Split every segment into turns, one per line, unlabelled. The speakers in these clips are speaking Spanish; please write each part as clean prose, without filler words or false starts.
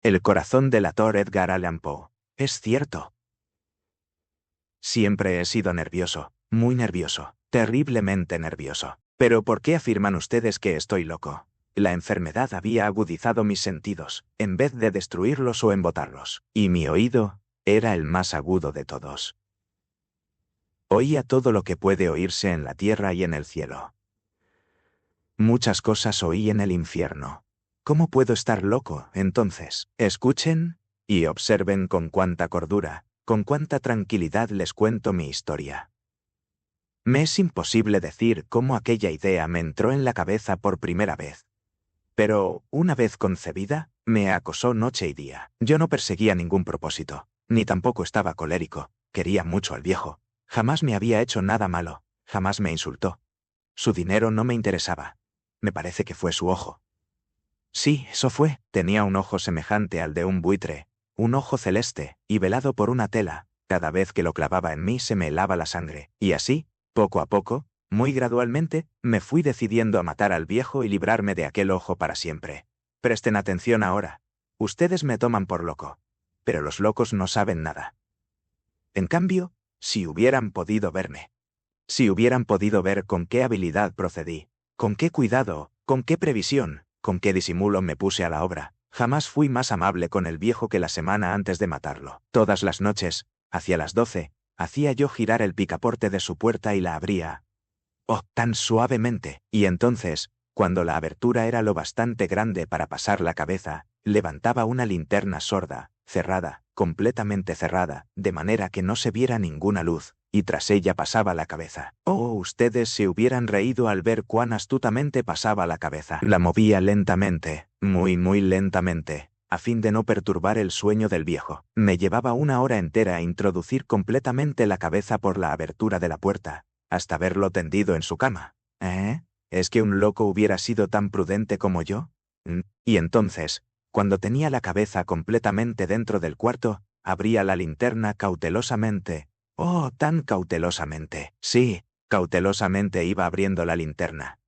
El corazón delator Edgar Allan Poe. Es cierto. Siempre he sido nervioso, muy nervioso, terriblemente nervioso. Pero ¿por qué afirman ustedes que estoy loco? La enfermedad había agudizado mis sentidos, en vez de destruirlos o embotarlos. Y mi oído era el más agudo de todos. Oía todo lo que puede oírse en la tierra y en el cielo. Muchas cosas oí en el infierno. ¿Cómo puedo estar loco, entonces? Escuchen y observen con cuánta cordura, con cuánta tranquilidad les cuento mi historia. Me es imposible decir cómo aquella idea me entró en la cabeza por primera vez. Pero, una vez concebida, me acosó noche y día. Yo no perseguía ningún propósito, ni tampoco estaba colérico. Quería mucho al viejo. Jamás me había hecho nada malo, jamás me insultó. Su dinero no me interesaba. Me parece que fue su ojo. Sí, eso fue. Tenía un ojo semejante al de un buitre, un ojo celeste, y velado por una tela. Cada vez que lo clavaba en mí se me helaba la sangre. Y así, poco a poco, muy gradualmente, me fui decidiendo a matar al viejo y librarme de aquel ojo para siempre. Presten atención ahora. Ustedes me toman por loco. Pero los locos no saben nada. En cambio, si hubieran podido verme. Si hubieran podido ver con qué habilidad procedí, con qué cuidado, con qué previsión, con qué disimulo me puse a la obra. Jamás fui más amable con el viejo que la semana antes de matarlo. Todas las noches, hacia las 12, hacía yo girar el picaporte de su puerta y la abría. Oh, tan suavemente. Y entonces, cuando la abertura era lo bastante grande para pasar la cabeza, levantaba una linterna sorda, cerrada, completamente cerrada, de manera que no se viera ninguna luz, y tras ella pasaba la cabeza. Oh, ustedes se hubieran reído al ver cuán astutamente pasaba la cabeza. La movía lentamente, muy lentamente, a fin de no perturbar el sueño del viejo. Me llevaba una hora entera a introducir completamente la cabeza por la abertura de la puerta, hasta verlo tendido en su cama. ¿Eh? ¿Es que un loco hubiera sido tan prudente como yo? Y entonces, cuando tenía la cabeza completamente dentro del cuarto, abría la linterna cautelosamente. Oh, tan cautelosamente. Sí, cautelosamente iba abriendo la linterna.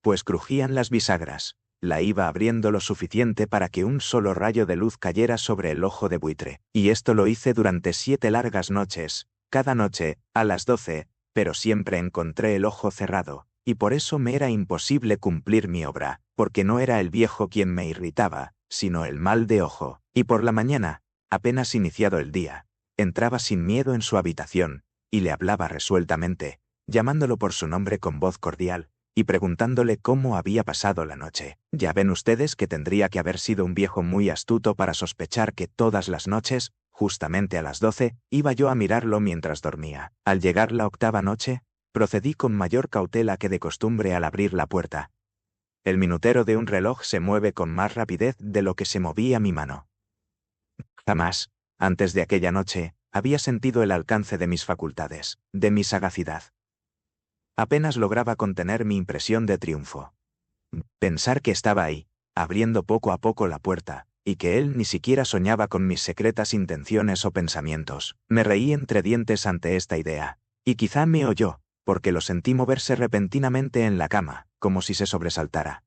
Pues crujían las bisagras. La iba abriendo lo suficiente para que un solo rayo de luz cayera sobre el ojo de buitre. Y esto lo hice durante 7 largas noches. Cada noche, a las 12, pero siempre encontré el ojo cerrado, y por eso me era imposible cumplir mi obra, porque no era el viejo quien me irritaba, sino el mal de ojo. Y por la mañana, apenas iniciado el día, entraba sin miedo en su habitación, y le hablaba resueltamente, llamándolo por su nombre con voz cordial, y preguntándole cómo había pasado la noche. Ya ven ustedes que tendría que haber sido un viejo muy astuto para sospechar que todas las noches, justamente a las 12, iba yo a mirarlo mientras dormía. Al llegar la 8ª noche, procedí con mayor cautela que de costumbre al abrir la puerta. El minutero de un reloj se mueve con más rapidez de lo que se movía mi mano. Jamás, antes de aquella noche, había sentido el alcance de mis facultades, de mi sagacidad. Apenas lograba contener mi impresión de triunfo. Pensar que estaba ahí, abriendo poco a poco la puerta, y que él ni siquiera soñaba con mis secretas intenciones o pensamientos. Me reí entre dientes ante esta idea, y quizá me oyó, porque lo sentí moverse repentinamente en la cama, como si se sobresaltara.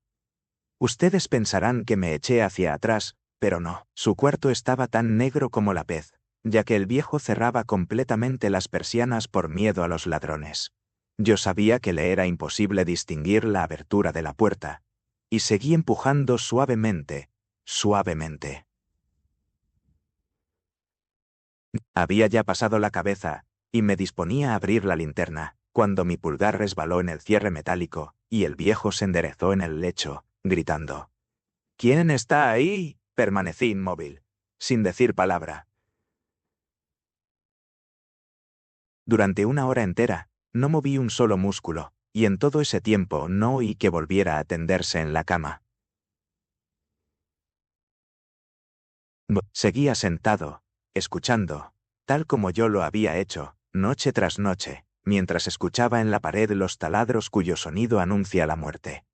Ustedes pensarán que me eché hacia atrás, pero no. Su cuarto estaba tan negro como la pez, ya que el viejo cerraba completamente las persianas por miedo a los ladrones. Yo sabía que le era imposible distinguir la abertura de la puerta, y seguí empujando suavemente, suavemente. Había ya pasado la cabeza, y me disponía a abrir la linterna, cuando mi pulgar resbaló en el cierre metálico, y el viejo se enderezó en el lecho, gritando. ¿Quién está ahí? Permanecí inmóvil, sin decir palabra. Durante una hora entera, no moví un solo músculo, y en todo ese tiempo no oí que volviera a tenderse en la cama. Seguía sentado, escuchando, tal como yo lo había hecho, noche tras noche, mientras escuchaba en la pared los taladros cuyo sonido anuncia la muerte.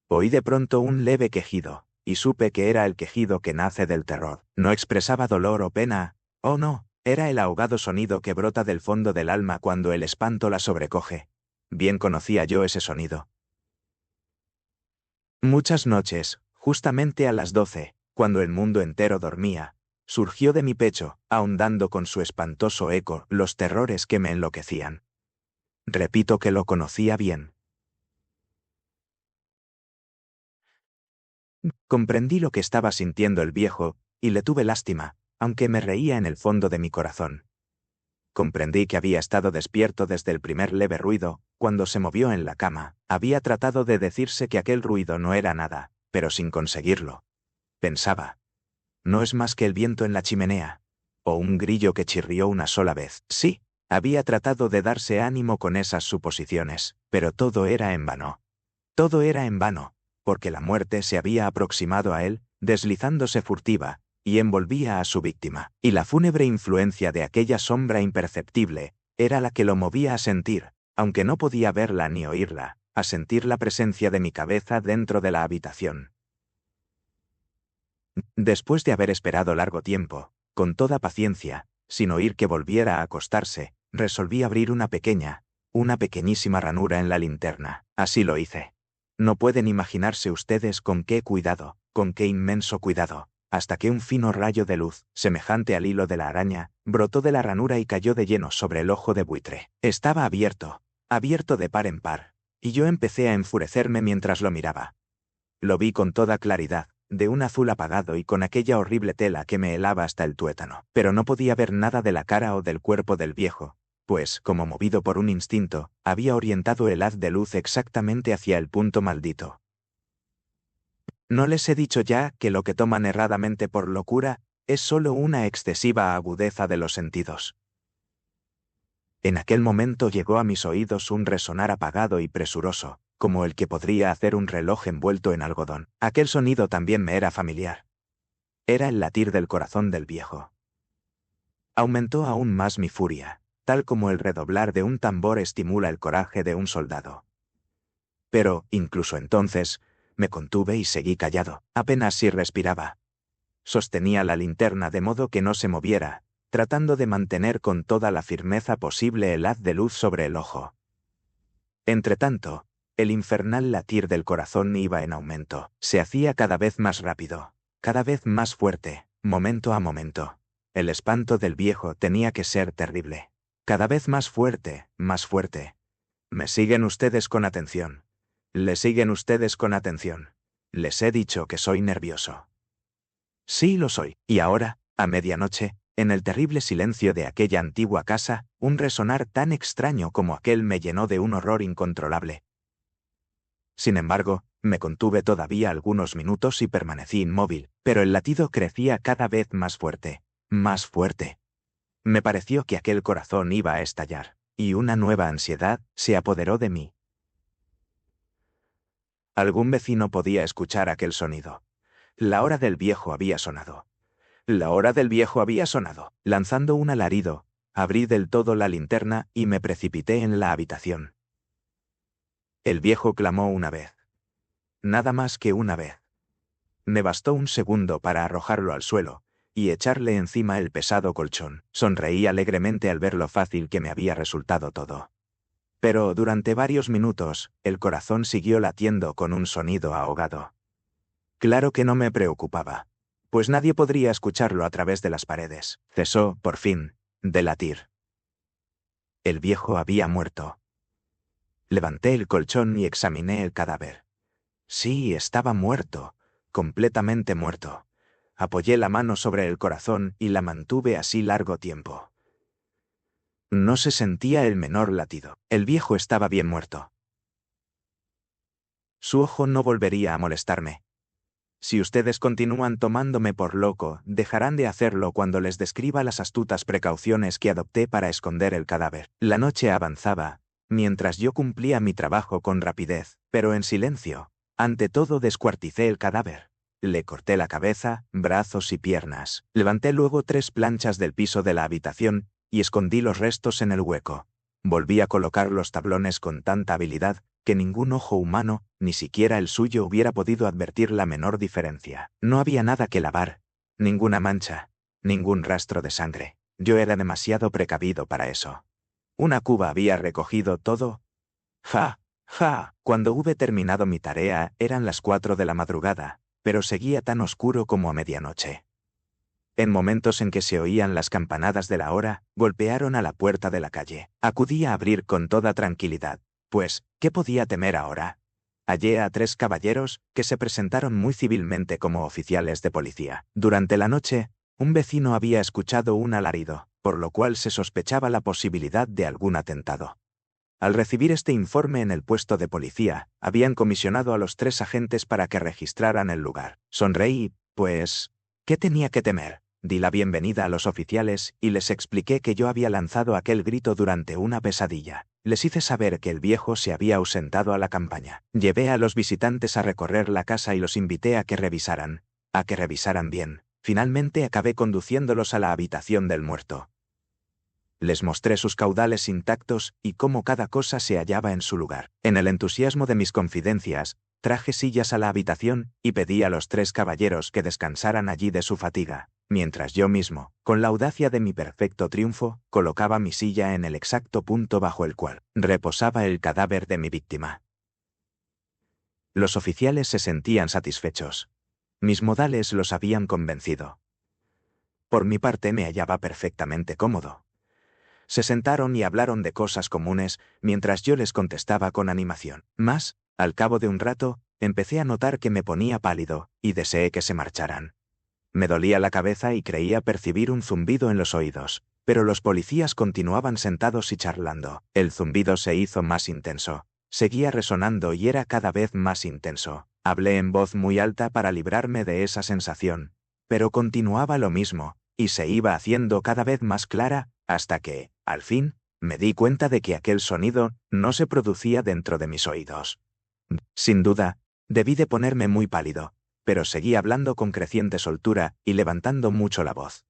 Oí de pronto un leve quejido, y supe que era el quejido que nace del terror. No expresaba dolor o pena, oh no, era el ahogado sonido que brota del fondo del alma cuando el espanto la sobrecoge. Bien conocía yo ese sonido. Muchas noches, justamente a las 12, cuando el mundo entero dormía, surgió de mi pecho, ahondando con su espantoso eco los terrores que me enloquecían. Repito que lo conocía bien. Comprendí lo que estaba sintiendo el viejo, y le tuve lástima, aunque me reía en el fondo de mi corazón. Comprendí que había estado despierto desde el primer leve ruido, cuando se movió en la cama. Había tratado de decirse que aquel ruido no era nada, pero sin conseguirlo. Pensaba, no es más que el viento en la chimenea, o un grillo que chirrió una sola vez. Sí, había tratado de darse ánimo con esas suposiciones, pero todo era en vano. Todo era en vano, porque la muerte se había aproximado a él, deslizándose furtiva, y envolvía a su víctima. Y la fúnebre influencia de aquella sombra imperceptible era la que lo movía a sentir, aunque no podía verla ni oírla, a sentir la presencia de mi cabeza dentro de la habitación. Después de haber esperado largo tiempo, con toda paciencia, sin oír que volviera a acostarse, resolví abrir una pequeñísima ranura en la linterna. Así lo hice. No pueden imaginarse ustedes con qué cuidado, con qué inmenso cuidado, hasta que un fino rayo de luz, semejante al hilo de la araña, brotó de la ranura y cayó de lleno sobre el ojo de buitre. Estaba abierto de par en par, y yo empecé a enfurecerme mientras lo miraba. Lo vi con toda claridad, de un azul apagado y con aquella horrible tela que me helaba hasta el tuétano. Pero no podía ver nada de la cara o del cuerpo del viejo, pues, como movido por un instinto, había orientado el haz de luz exactamente hacia el punto maldito. ¿No les he dicho ya que lo que toman erradamente por locura es solo una excesiva agudeza de los sentidos? En aquel momento llegó a mis oídos un resonar apagado y presuroso, como el que podría hacer un reloj envuelto en algodón. Aquel sonido también me era familiar. Era el latir del corazón del viejo. Aumentó aún más mi furia, tal como el redoblar de un tambor estimula el coraje de un soldado. Pero, incluso entonces, me contuve y seguí callado, apenas si respiraba. Sostenía la linterna de modo que no se moviera, tratando de mantener con toda la firmeza posible el haz de luz sobre el ojo. Entretanto, el infernal latir del corazón iba en aumento. Se hacía cada vez más rápido, cada vez más fuerte, momento a momento. El espanto del viejo tenía que ser terrible. Cada vez más fuerte, más fuerte. ¿Me siguen ustedes con atención? ¿Le siguen ustedes con atención? Les he dicho que soy nervioso. Sí, lo soy. Y ahora, a medianoche, en el terrible silencio de aquella antigua casa, un resonar tan extraño como aquel me llenó de un horror incontrolable. Sin embargo, me contuve todavía algunos minutos y permanecí inmóvil, pero el latido crecía cada vez más fuerte, más fuerte. Me pareció que aquel corazón iba a estallar, y una nueva ansiedad se apoderó de mí. Algún vecino podía escuchar aquel sonido. La hora del viejo había sonado. La hora del viejo había sonado. Lanzando un alarido, abrí del todo la linterna y me precipité en la habitación. El viejo clamó una vez. Nada más que una vez. Me bastó un segundo para arrojarlo al suelo y echarle encima el pesado colchón. Sonreí alegremente al ver lo fácil que me había resultado todo. Pero durante varios minutos, el corazón siguió latiendo con un sonido ahogado. Claro que no me preocupaba, pues nadie podría escucharlo a través de las paredes. Cesó, por fin, de latir. El viejo había muerto. Levanté el colchón y examiné el cadáver. Sí, estaba muerto, completamente muerto. Apoyé la mano sobre el corazón y la mantuve así largo tiempo. No se sentía el menor latido. El viejo estaba bien muerto. Su ojo no volvería a molestarme. Si ustedes continúan tomándome por loco, dejarán de hacerlo cuando les describa las astutas precauciones que adopté para esconder el cadáver. La noche avanzaba, mientras yo cumplía mi trabajo con rapidez, pero en silencio. Ante todo descuarticé el cadáver. Le corté la cabeza, brazos y piernas. Levanté luego 3 planchas del piso de la habitación y escondí los restos en el hueco. Volví a colocar los tablones con tanta habilidad que ningún ojo humano, ni siquiera el suyo, hubiera podido advertir la menor diferencia. No había nada que lavar, ninguna mancha, ningún rastro de sangre. Yo era demasiado precavido para eso. Una cuba había recogido todo. ¡Ja! ¡Ja! Cuando hube terminado mi tarea, eran las 4 de la madrugada, pero seguía tan oscuro como a medianoche. En momentos en que se oían las campanadas de la hora, golpearon a la puerta de la calle. Acudí a abrir con toda tranquilidad, pues, ¿qué podía temer ahora? Hallé a 3 caballeros, que se presentaron muy civilmente como oficiales de policía. Durante la noche, un vecino había escuchado un alarido, por lo cual se sospechaba la posibilidad de algún atentado. Al recibir este informe en el puesto de policía, habían comisionado a los 3 agentes para que registraran el lugar. Sonreí, pues, ¿qué tenía que temer? Di la bienvenida a los oficiales y les expliqué que yo había lanzado aquel grito durante una pesadilla. Les hice saber que el viejo se había ausentado a la campaña. Llevé a los visitantes a recorrer la casa y los invité a que revisaran bien. Finalmente acabé conduciéndolos a la habitación del muerto. Les mostré sus caudales intactos y cómo cada cosa se hallaba en su lugar. En el entusiasmo de mis confidencias, traje sillas a la habitación y pedí a los 3 caballeros que descansaran allí de su fatiga, mientras yo mismo, con la audacia de mi perfecto triunfo, colocaba mi silla en el exacto punto bajo el cual reposaba el cadáver de mi víctima. Los oficiales se sentían satisfechos. Mis modales los habían convencido. Por mi parte me hallaba perfectamente cómodo. Se sentaron y hablaron de cosas comunes, mientras yo les contestaba con animación. Mas, al cabo de un rato, empecé a notar que me ponía pálido, y deseé que se marcharan. Me dolía la cabeza y creía percibir un zumbido en los oídos, pero los policías continuaban sentados y charlando. El zumbido se hizo más intenso. Seguía resonando y era cada vez más intenso. Hablé en voz muy alta para librarme de esa sensación, pero continuaba lo mismo, y se iba haciendo cada vez más clara, hasta que, al fin, me di cuenta de que aquel sonido no se producía dentro de mis oídos. Sin duda, debí de ponerme muy pálido, pero seguí hablando con creciente soltura y levantando mucho la voz.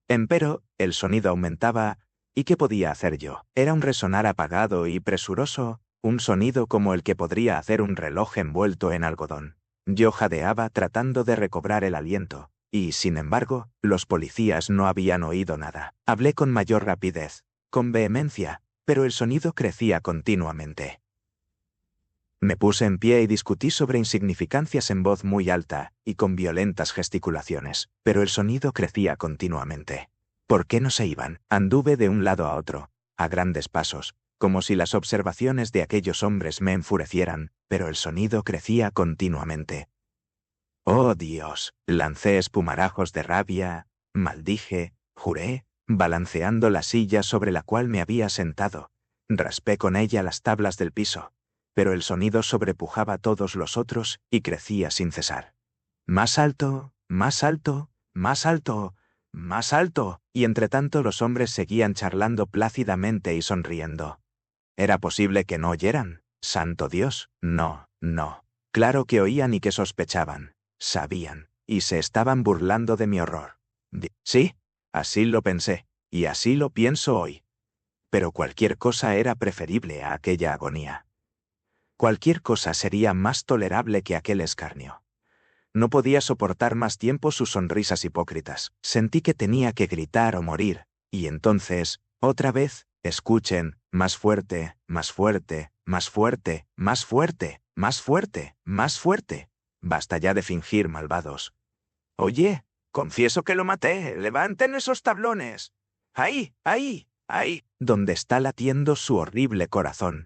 Empero, el sonido aumentaba, ¿y qué podía hacer yo? Era un resonar apagado y presuroso, un sonido como el que podría hacer un reloj envuelto en algodón. Yo jadeaba tratando de recobrar el aliento, y, sin embargo, los policías no habían oído nada. Hablé con mayor rapidez, con vehemencia, pero el sonido crecía continuamente. Me puse en pie y discutí sobre insignificancias en voz muy alta y con violentas gesticulaciones, pero el sonido crecía continuamente. ¿Por qué no se iban? Anduve de un lado a otro, a grandes pasos, como si las observaciones de aquellos hombres me enfurecieran, pero el sonido crecía continuamente. ¡Oh, Dios! Lancé espumarajos de rabia, maldije, juré, balanceando la silla sobre la cual me había sentado. Raspé con ella las tablas del piso, pero el sonido sobrepujaba todos los otros y crecía sin cesar. Más alto, más alto, más alto, más alto, y entretanto los hombres seguían charlando plácidamente y sonriendo. ¿Era posible que no oyeran? ¡Santo Dios! No, no. Claro que oían y que sospechaban. Sabían, y se estaban burlando de mi horror. Sí, así lo pensé, y así lo pienso hoy. Pero cualquier cosa era preferible a aquella agonía. Cualquier cosa sería más tolerable que aquel escarnio. No podía soportar más tiempo sus sonrisas hipócritas. Sentí que tenía que gritar o morir, y entonces, otra vez, escuchen, más fuerte, más fuerte, más fuerte, más fuerte, más fuerte, más fuerte. Basta ya de fingir, malvados. Oye, confieso que lo maté. Levanten esos tablones. Ahí, ahí, ahí, donde está latiendo su horrible corazón.